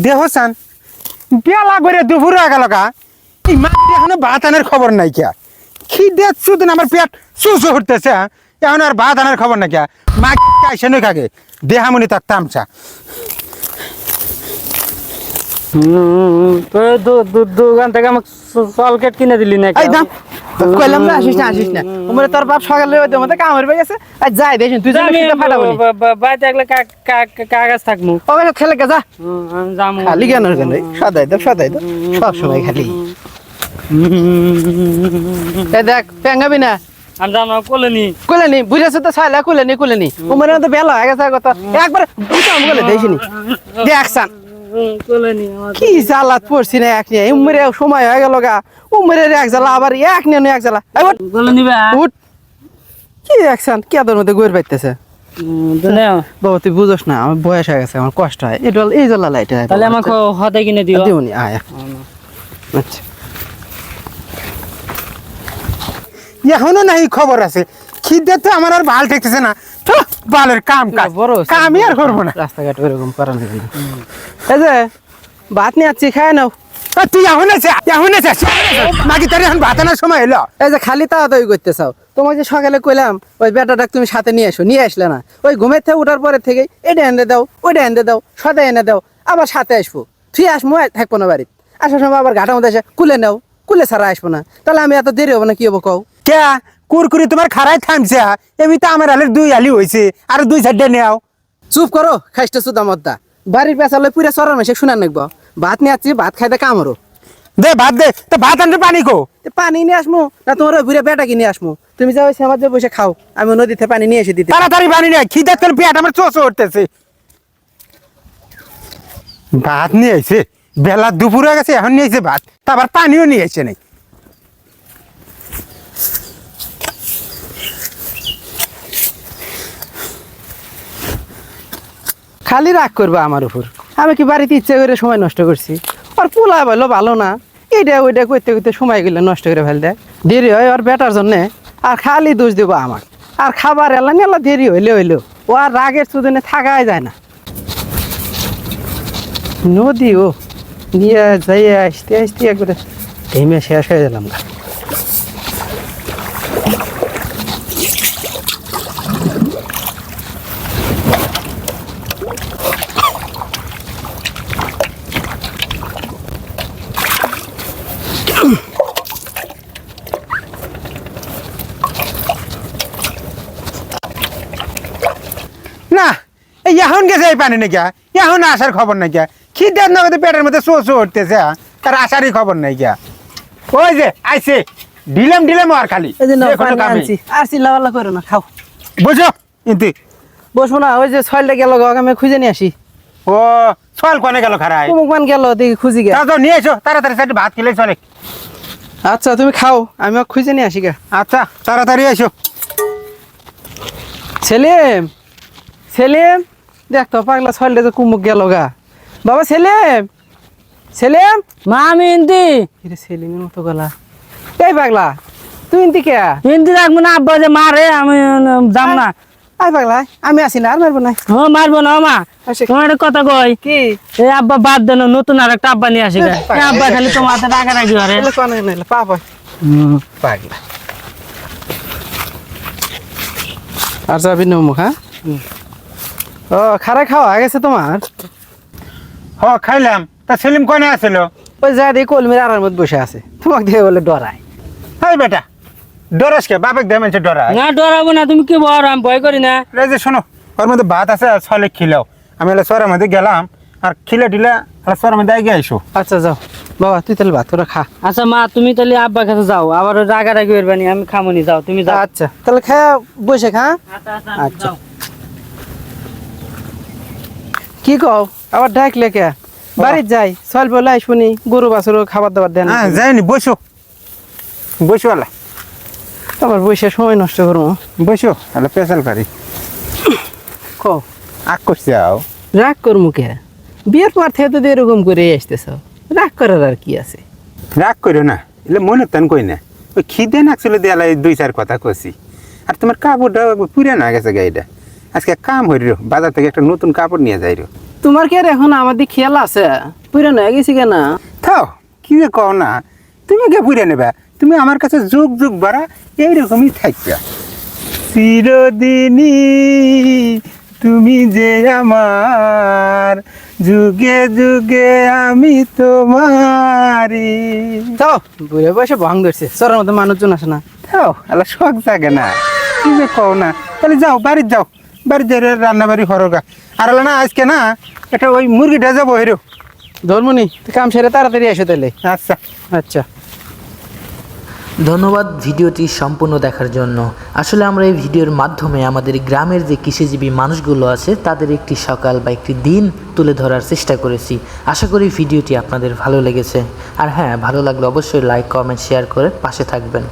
দেহ চান বেলা করে দুপুর হয়ে গেল কা এই মাটি এখনো ভাত আনার খবর নাই কিয়া খিদে শুধু আমার পেট চুচু উঠতেছে এখন আর ভাত আনার খবর নাই কিয়া মা খাইছে নই খাগে দেহামনি তার তামচা দোকান থেকে আমাকে সলকেট কিনে দিলি না কইলাম না আসিস না উমরে তোর বাপ সকালে ওই মধ্যে কামের পেয়ে গেছে আর যাই দেখেন তুই জানি সেটা ফাটাবো বাড়িতে একলা কাগজ থাকমু ও বেটা খেলে যা যামু খালি কেন সদাই দাও সব সময় খালি এই দেখ পেঙ্গাবি না আমি জানো কুলেনি বুঝেছ তো ছাইলা কুলেনি উমরে তো বেলা হয়ে গেছে কত একবার বুঝাম বলে দেখিনি দেখছান কি জ্বালাত পড়ছি না এক নিয়ে উমরে সময় হয়ে গেল গা উমরের এক জ্বালা আবার এক নিয়ে এক জ্বালা উঠ কি দেখছান কি আদর মধ্যে গোয়ের পাইতেছে বাবা তুই বুঝোস না আমার বয়স হয়ে গেছে আমার কষ্ট হয় এটা এই জ্বালা লাইট তাহলে আমাকে হতে কিনে দিও দিওনি আয় আচ্ছা এখনো নাই খবর আছে খিদে তো আমার আর ভাল ঠেকতেছে না তো বালের কাম কাজ বড় কামই আর করবো না রাস্তাঘাট ওরকম করানো এই যে ভাত নিয়ে আসছি খায় নাও তুই এখন নাকি তোর এখন ভাত আনার সময় এলো এই যে খালি তাড়াতাড়ি করতে চাও তোমাকে যে সকালে কইলাম ওই বেটাটা তুমি সাথে নিয়ে আসলে না ওই ঘুমের থেকে উঠার পরে থেকে এটা এনে দাও ওইটা এনে দাও সদাই এনে দাও আবার সাথে আসবো তুই আসবো থাকবো না বাড়িতে আসার সময় আবার ঘাটার মধ্যে এসে কুলে নাও কুলে ছাড়া আসবো না তাহলে আমি এত দেরি হবো না কি হবো কও কে কুরকুরি তোমার খারাই থামছে এমনিতে আমার আলের 2 আলি হয়েছে আর 2 সাইডে নেও চুপ করো খাইতে সুদা মদ্দা বাড়ির পেঁচালে পুরে চরার মেশে শুনা নেকবো ভাত নিয়ে আসছি ভাত খাইতে কামড়ো দে ভাত দে তো ভাত আনতে পানি কো পানি নিয়ে আসমু না তোমার ওই বুড়ে বেটা কিনে আসমু তুমি যাও আমার যে বসে খাও আমি নদীতে পানি নিয়ে এসে দিতে তাড়াতাড়ি পানি নে খিদে তোর পেট আমার চোচো উঠতেছে ভাত নিয়ে আইছে বেলা দুপুর হয়ে গেছে এখন নিয়ে আইছে ভাত তারপর পানিও নিয়ে আইছে নাই খালি রাগ করবো আমার উপর আমি কি বাড়িতে ইচ্ছে করে সময় নষ্ট করছি আর পোলা বললো ভালো না এইটা ওইটা করতে করতে সময় গেলে নষ্ট করে ফেল দেয় দেরি হয় ওর বেটার জন্যে আর খালি দোষ দেবো আমার আর খাবার এলা দেরি হইলেও ও আর রাগের সুদিনে থাকাই যায় না নদী ও নিয়ে যাই আসতে একবারে ঘেমে শেষ হয়ে গেলাম না এই এখন গেছে এই পানি নাকি এখন আসার খবর নাই গিয়া খিদের নগদে পেটের মধ্যে চোচো উঠতেছে তার আসারই খবর নাই গিয়া ওই যে আইছে ঢিলাম আর খালি আর চিল্লাপাল্লা করো না খাও বুঝো ইন্তি বসবো না ওই যে ছয়টা গেল আমি খুঁজে নিয়ে আসি ও ছল কোনে গেল খারাই কুমুকমান গেল দেখি খুঁজি গে তাও নিয়ে এসো তাড়াতাড়ি সাইডে ভাত খেলে চলে আচ্ছা তুমি খাও আমি খুঁজে নিয়ে আসি গা আচ্ছা তাড়াতাড়ি এসো সেলিম দেখ তো পাগলা ছয়টা যে কুমুক গেল গা বাবা সেলিম মা আমি ইন্দি সেলিমের মতো গলা এই পাগলা তুই ইন্দি কে ইন্দি রাখবো না আব্বা যে মারে আমি যাম না আই পাগলা আমি আসি না আর মারবো না হ্যাঁ মারবো না মা তোমার একটা কথা কই কি এই আব্বা বাদ দেন নতুন আর একটা আব্বা নিয়ে আসি আব্বা খালি তোমার হাতে টাকা রাখি আরে পাগলা আর যাবি না মুখ হ্যাঁ ও খারা খাওয়া গেছে তোমার হ খাইলাম তা সেলিম কোনে আসলো ওই যা দিয়ে কলমির আড়ার মধ্যে বসে আছে তোমাকে দেখে বলে ডরায় হাই বেটা ডরাস কে বাপেক দেয় মানুষ ডরায় না ডরাবো না তুমি কি বল আমি ভয় করি না এই যে শোনো ওর মধ্যে ভাত আছে আর ছলে খিলাও আমি এলা সরের মধ্যে গেলাম আর খিলে টিলে আর সরের মধ্যে আগে আইসো আচ্ছা যাও বাবা তুই তাহলে ভাত তোরা খা আচ্ছা মা তুমি তাহলে আব্বার কাছে যাও আবার রাগারাগি করবানি আমি খামনি যাও তুমি যাও আচ্ছা তাহলে খায়া বসে খা আচ্ছা কি কও আবার ডাকলে কে বাড়ির যাই চল বলে শুনি গরু বাছুর খাবার দাবার দেন হ্যাঁ যাইনি বসো আলা আবার বসে সময় নষ্ট করবো বসো আলা পেশাল পারি কও আগ করছে আও রাগ করবো কে বিয়ের পর থেকে তো এরকম করে আসতেছ রাগ করার আর কি আছে রাগ করো না এলে মনে তেন কই না ওই খিদে নাকছিল দেয়ালে 2-4 কথা কছি আর তোমার কাপড়টা পুরে না গেছে গাইটা আজকে কাম হইল বাজার থেকে একটা নতুন কাপড় নিয়ে যাই রো। তোমার কি আর এখন আমাদের খেয়াল আছে পুরান হয়ে গেছি কেনা? থাও কি যে কও না, তুমি কে পুরে নেবা, তুমি আমার কাছে যুগ যুগ বাড়া এইরকমই থাকবে। চিরদিনই তুমি যে আমার, যুগে যুগে আমি তোমারি। তো বুড়ে বয়সে ভং ধরছে, চোরের মতো মানুষজন আসে না। থাও আলা শখ জাগে না, কি যে কও না। তাহলে যাও বাড়ির যাও, বাড়ির যাই রান্না বাড়ি হরগা। আর হলো না আজকে না একটা ওই মুরগিটা যাবো হেরো। ধর্মনি কাম সেরে তাড়াতাড়ি এসে তাহলে। আচ্ছা আচ্ছা, ধন্যবাদ ভিডিওটি সম্পূর্ণ দেখার জন্য। আসলে আমরা এই ভিডিওর মাধ্যমে আমাদের গ্রামের যে কৃষিজীবী মানুষগুলো আছে তাদের একটি সকাল বা একটি দিন তুলে ধরার চেষ্টা করেছি। আশা করি ভিডিওটি আপনাদের ভালো লেগেছে। আর হ্যাঁ, ভালো লাগলে অবশ্যই লাইক, কমেন্ট, শেয়ার করে পাশে থাকবেন।